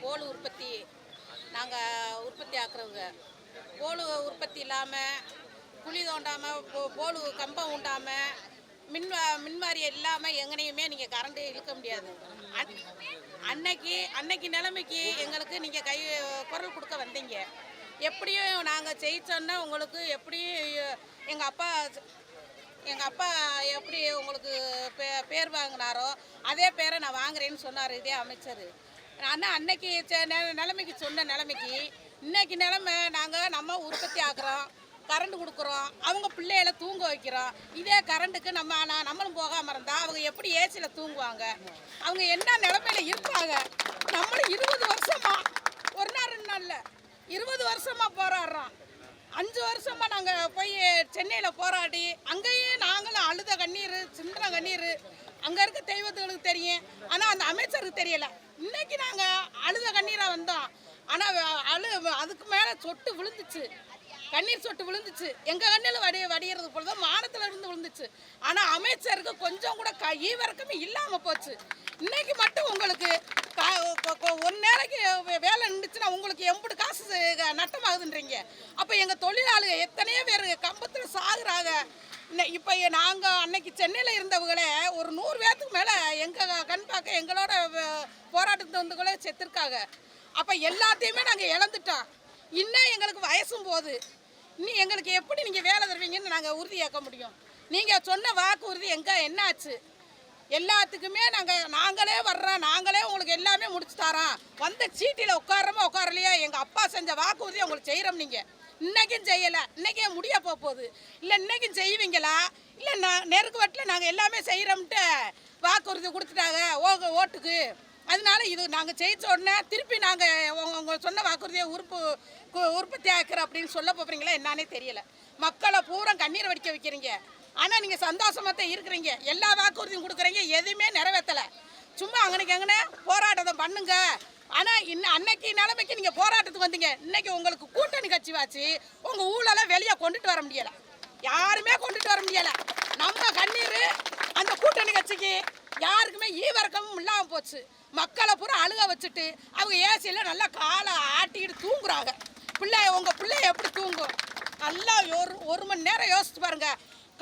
கோழி உற்பத்தி நாங்கள் உற்பத்தி ஆக்குறவங்க. கோழி உற்பத்தி இல்லாமல், குழி தோண்டாமல், கோழி கம்பம் உண்டாமல், மின்வாரி இல்லாமல் எங்கனையுமே நீங்கள் கரண்ட்டு இழுக்க முடியாது. அன்னைக்கு நிலைமைக்கு எங்களுக்கு நீங்கள் குரல் கொடுக்க வந்தீங்க. எப்படியும் நாங்கள் ஜெயிச்சோன்னா உங்களுக்கு எப்படியும் எங்கள் அப்பா எப்படி உங்களுக்கு பேர் வாங்கினாரோ அதே பேரை நான் வாங்குறேன்னு சொன்னார் இதே அமைச்சர். ஆனால் அன்னைக்கு நிலைமைக்கு சொன்ன நிலைமைக்கு இன்னைக்கு நிலைமை நாங்கள் நம்ம உற்பத்தி ஆக்குறோம், கரண்ட் கொடுக்குறோம், அவங்க பிள்ளைகளை தூங்க வைக்கிறோம். இதே கரண்ட்டுக்கு நம்மளும் போகாமல் இருந்தால் அவங்க எப்படி ஏசியில் தூங்குவாங்க? அவங்க என்ன நிலைமையில இருப்பாங்க? நம்மளும் 20 வருஷமா ஒரு நாள் 2 நாளில் 20 வருஷமாக போராடுறோம். 5 வருஷமாக நாங்கள் போய் சென்னையில் போராடி அங்கேயும் நாங்களும் அழுத கண்ணீர், சிந்தின கண்ணீர் அங்கே இருக்க தெய்வத்துகளுக்கு தெரியும். ஆனால் அந்த அமைச்சருக்கு தெரியலை. இன்னைக்கு நாங்கள் அழுத கண்ணீராக வந்தோம். ஆனால் அதுக்கு மேலே சொட்டு விழுந்துச்சு, கண்ணீர் சொட்டு விழுந்துச்சு. எங்கள் கண்ணில் வடிகிறது போல தான் வானத்தில் இருந்து விழுந்துச்சு. ஆனால் அமைச்சருக்கு கொஞ்சம் கூட ஈவரக்கமே இல்லாமல் போச்சு. இன்னைக்கு மட்டும் உங்களுக்கு ஒரு நேரக்கு வேலை நின்றுச்சுன்னா உங்களுக்கு எம்புட்டு காசு நட்டமாகுதுன்றீங்க. அப்போ எங்கள் தொழிலாளிகள் எத்தனையோ பேர் கம்பத்தில் சாகுறாங்க. இப்போ நாங்கள் அன்னைக்கு சென்னையில் இருந்தவங்களே ஒரு 100 பேர்த்துக்கு மேலே எங்கள் கண் பார்க்க எங்களோட போராட்டத்தை வந்தவங்களே செத்துருக்காங்க. அப்போ எல்லாத்தையுமே நாங்கள் இழந்துட்டோம். இன்னும் எங்களுக்கு வயசும் போகுது. இன்னும் எங்களுக்கு எப்படி நீங்கள் வேலை தருவீங்கன்னு நாங்கள் உறுதி ஏற்க முடியும்? நீங்கள் சொன்ன வாக்கு உறுதி என்ன ஆச்சு? எல்லாத்துக்குமே நாங்களே வர்றோம், நாங்களே உங்களுக்கு எல்லாமே முடிச்சு தரோம், வந்த சீட்டில் உட்காரமோ உட்காரலையோ எங்கள் அப்பா செஞ்ச வாக்கு உறுதி உங்களுக்கு செய்கிறோம். நீங்கள் இன்றைக்கும் செய்யலை, இன்றைக்கே முடிய போகுது. இல்லை இன்றைக்கும் செய்வீங்களா? இல்லை நெருக்கு வட்டில் நாங்கள் எல்லாமே செய்கிறோம்ட்டு வாக்குறுதி கொடுத்துட்டாங்க ஓட்டுக்கு. அதனால இது நாங்கள் ஜெயிச்ச உடனே திருப்பி நாங்கள் உங்கள் சொன்ன வாக்குறுதியை உற்பத்தி ஆக்குறோம் அப்படின்னு சொல்ல போகிறீங்களா என்னன்னே தெரியலை. மக்களை பூரா கண்ணீரை வடிக்க வைக்கிறீங்க. ஆனால் நீங்கள் சந்தோஷமாக தான் இருக்கிறீங்க. எல்லா வாக்குறுதியும் கொடுக்குறீங்க, எதுவுமே நிறைவேற்றலை. சும்மா அங்கனே போராட்டத்தை பண்ணுங்க. ஆனால் அன்னைக்கு நிலைமைக்கு நீங்கள் போராட்டத்துக்கு வந்தீங்க. இன்னைக்கு உங்களுக்கு கூட்டணி கட்சி வாச்சு உங்கள் ஊழலாம் வெளியே கொண்டுட்டு வர முடியலை, யாருமே கொண்டுட்டு வர முடியலை. நம்ம கண்ணீர் அந்த கூட்டணி கட்சிக்கு யாருக்குமே ஈவரக்கமும் இல்லாமல் போச்சு. மக்களை பூரா அழுக வச்சுட்டு அவங்க ஏசியில் நல்லா காலை ஆட்டிக்கிட்டு தூங்குறாங்க. உங்கள் பிள்ளை எப்படி தூங்கும்? நல்லா ஒரு மணி நேரம் யோசிச்சு பாருங்க.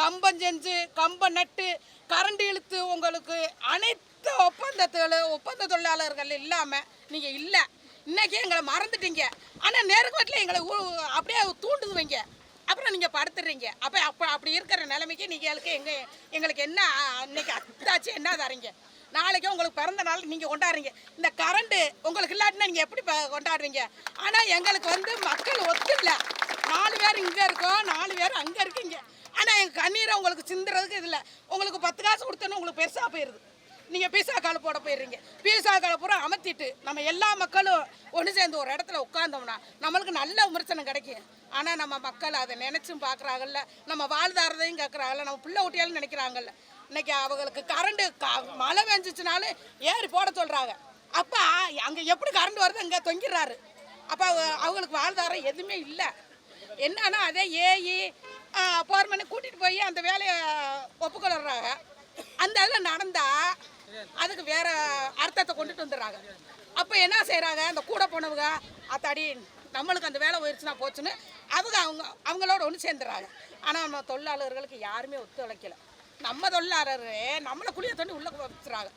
கம்பம் செஞ்சு கம்பம் நட்டு கரண்ட் இழுத்து உங்களுக்கு அனைத்து ஒப்பந்த தொழிலாளர்கள் இல்லாமல் நீங்கள் இல்லை. இன்னைக்கு எங்களை மறந்துட்டீங்க. ஆனால் நேர்கோட்டில் எங்களை அப்படியே தூண்டுதுவீங்க, அப்புறம் நீங்கள் படுத்துடுறீங்க. அப்படி இருக்கிற நிலைமைக்கு நீங்கள் எங்களுக்கு என்ன இன்னைக்கு அத்தாச்சு என்ன தரீங்க? நாளைக்கு உங்களுக்கு பிறந்த நாள் நீங்கள் கொண்டாடுறீங்க. இந்த கரண்ட்டு உங்களுக்கு இல்லாட்டினா நீங்கள் எப்படி கொண்டாடுறீங்க? ஆனால் எங்களுக்கு மக்கள் ஒத்துஇல்லை. 4 பேர் இங்கே இருக்கோம், 4 பேர் அங்கே இருக்கீங்க. ஆனால் எங்கள் கண்ணீரை உங்களுக்கு சிந்துறதுக்கு இதில் உங்களுக்கு 10 காசு கொடுத்தோன்னு உங்களுக்கு பெருசாக போயிடுது. நீங்கள் பீஸா கால் போட போயிடுறீங்க. பீஸா காலை பூரா அமர்த்திட்டு நம்ம எல்லா மக்களும் ஒன்று சேர்ந்து ஒரு இடத்துல உட்காந்தோம்னா நம்மளுக்கு நல்ல விமர்சனம் கிடைக்கும். ஆனால் நம்ம மக்கள் அதை நினச்சும் பார்க்குறாங்கல்ல, நம்ம வாழ்தாரதையும் கேட்குறாங்கல்ல, நம்ம பிள்ளை ஊட்டியாலும் நினைக்கிறாங்கல்ல. இன்னைக்கு அவங்களுக்கு கரண்ட்டு மழை பெஞ்சிச்சுனாலும் ஏறி போட சொல்கிறாங்க. அப்போ அங்கே எப்படி கரண்ட் வருது அங்கே தொங்கிடுறாரு. அப்போ அவங்களுக்கு வாழ்தாரம் எதுவுமே இல்லை. என்னன்னா அதே ஏஇ போர்மனை கூட்டிகிட்டு போய் அந்த வேலையை ஒப்புக்கொள்ளுறாங்க. அந்த இதில் நடந்தால் அதுக்கு வேறு அர்த்தத்தை கொண்டுட்டு வந்துடுறாங்க. அப்போ என்ன செய்கிறாங்க? அந்த கூட போனவங்க அத்தாடி நம்மளுக்கு அந்த வேலை போயிடுச்சுன்னா போச்சுன்னு அவங்களோட ஒன்று சேர்ந்துடுறாங்க. ஆனால் நம்ம தொழிலாளர்களுக்கு யாருமே ஒத்துழைக்கலை. நம்ம தொழிலாளர் நம்மளை குளிய தண்ணி உள்ளே வச்சுறாங்க.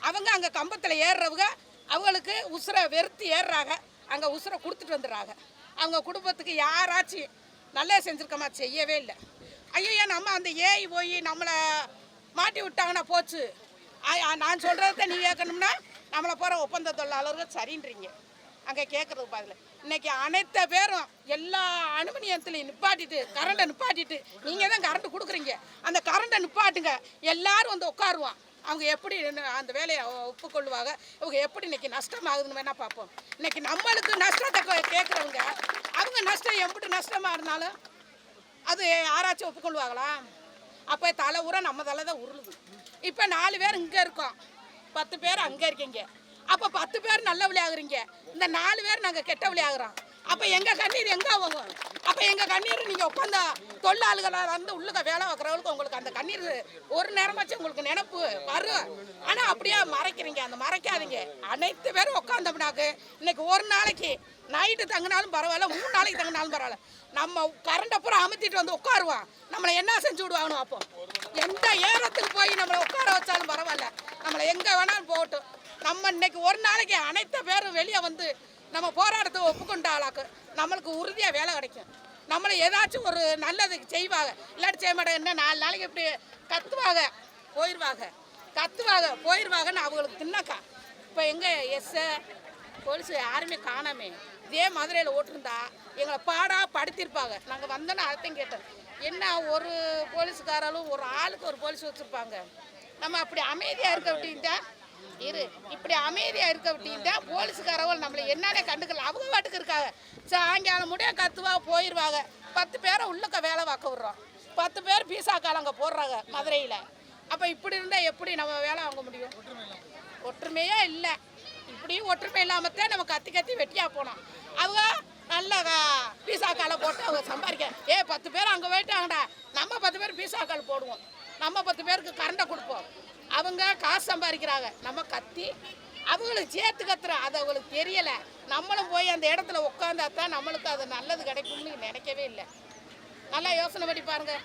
அவங்க அங்கே கம்பத்தில் ஏறுறவங்க அவங்களுக்கு உசுரை வெறுத்து ஏறுறாங்க. அங்கே உசுரை கொடுத்துட்டு வந்துடுறாங்க. அவங்க குடும்பத்துக்கு யாராச்சும் நல்லா செஞ்சுருக்கமா? செய்யவே இல்லை. ஐயோ நம்ம அந்த ஏஐ போய் நம்மளை மாட்டி விட்டாங்கன்னா போச்சு. நான் சொல்கிறத நீ கேட்கணும்னா நம்மளை போகிற ஒப்பந்த தொழிலாளர்கள் சரின்றீங்க. அங்கே கேட்குறதுக்கு பதில் இன்றைக்கி அனைத்து பேரும் எல்லா அனுமதியத்துலையும் நிப்பாட்டிட்டு கரண்ட்டை நிப்பாட்டிட்டு நீங்கள் தான் கரண்ட்டு கொடுக்குறீங்க. அந்த கரண்ட்டை நிப்பாட்டுங்க, எல்லோரும் வந்து உட்காருவான். அவங்க எப்படி அந்த வேலையை ஒப்புக்கொள்ளுவாங்க? இவங்க எப்படி இன்றைக்கி நஷ்டமாகுதுன்னு வேணால் பார்ப்போம். இன்றைக்கி நம்மளுக்கு நஷ்டத்தை கேட்குறவங்க அவங்க நஷ்டம் எப்படி நஷ்டமாக இருந்தாலும் அது யாராச்சும் ஒப்புக்கொள்வாங்களா? அப்போ தலை ஊரா நம்ம தலை தான் உருளுது. இப்போ 4 பேர் இங்கே இருக்கோம், 10 பேர் அங்கே இருக்கீங்க. அப்போ 10 பேர் நல்ல விளையாடுறீங்க, இந்த 4 பேர் நாங்கள் கெட்ட விளையாடுறோம். அப்போ எங்கள் கண்ணீர் எங்கே போகும்? அப்போ எங்கள் கண்ணீர் நீங்கள் உட்காந்தா தொழிலாளிகளாக இருந்து உள்ளுக்க வேலை வைக்கிறவங்களுக்கு உங்களுக்கு அந்த கண்ணீர் ஒரு நேரமாச்சும் உங்களுக்கு நினைப்பு வரும். ஆனால் அப்படியே மறைக்கிறீங்க. அந்த மறைக்காதீங்க. அனைத்து பேரும் உட்காந்தோம்னாக்கு இன்னைக்கு ஒரு நாளைக்கு நைட்டு தங்கினாலும் பரவாயில்ல, 3 நாளைக்கு தங்கினாலும் பரவாயில்ல, நம்ம கரண்டை பூரா அமுத்திட்டு வந்து உட்காருவோம். நம்மளை என்ன செஞ்சு விடுவாங்கன்னு அப்போ எந்த ஏரத்துக்கு போய் நம்மளை உட்கார வச்சாலும் பரவாயில்ல, நம்மளை எங்கே வேணாலும் போகட்டும். நம்ம இன்னைக்கு ஒரு நாளைக்கு அனைத்து பேரும் வெளியே வந்து நம்ம போராட்டத்தை ஒப்புக்கொண்டாளாக்கு நம்மளுக்கு உறுதியாக வேலை கிடைக்கும். நம்மளை ஏதாச்சும் ஒரு நல்லதுக்கு செய்வாங்க. இல்லாட்டி செய்ய மாட்டாங்க. என்ன 4 நாளைக்கு இப்படி கத்துவாங்க போயிடுவாங்கன்னு அவங்களுக்கு தின்னக்கா. இப்போ எங்கே போலீஸ் யாருமே காணாமே. இதே மதுரையில் ஓட்டிருந்தா எங்களை படுத்திருப்பாங்க. நாங்கள் வந்தோன்னா அதையும் கேட்டோம். என்ன ஒரு போலீஸுக்காராலும் ஒரு ஆளுக்கு ஒரு போலீஸ் வச்சுருப்பாங்க. நம்ம அப்படி அமைதியாக இருக்க விட்டீங்கன்னா இப்படி அமைதியாக இருக்க விட்டீங்கன்னா போலீஸுக்காரவங்க நம்மளை என்னன்னே கண்டுக்கல. அவங்க பாட்டுக்கு இருக்காங்க. சாயங்காலம் முடிய கத்துவாங்க போயிடுவாங்க. 10 பேரை உள்ளக்க வேலை பார்க்க விட்றோம். 10 பேர் பீசா காலங்க போடுறாங்க மதுரையில். அப்போ இப்படி இருந்தால் எப்படி நம்ம வேலை வாங்க முடியும்? ஒற்றுமையே இல்லை. இப்படியும் ஒற்றுமை இல்லாமத்தான் நம்ம கத்தி வெட்டியாக போனோம். அவங்க நல்ல பீசா காலை போட்டு அவங்க சம்பாதிக்க 10 பேர் அங்கே போயிட்டாங்கடா, நம்ம 10 பேர் பீசா கால் போடுவோம், நம்ம 10 பேருக்கு கரண்டை கொடுப்போம். அவங்க காசு சம்பாதிக்கிறாங்க, நம்ம கத்தி அவங்களுக்கு சேர்த்து கத்துறோம். அது அவங்களுக்கு தெரியலை. நம்மளும் போய் அந்த இடத்துல உட்காந்தா தான் நம்மளுக்கு அது நல்லது கிடைக்கும்னு நினைக்கவே இல்லை. நல்லா யோசனை பண்ணி பாருங்கள்.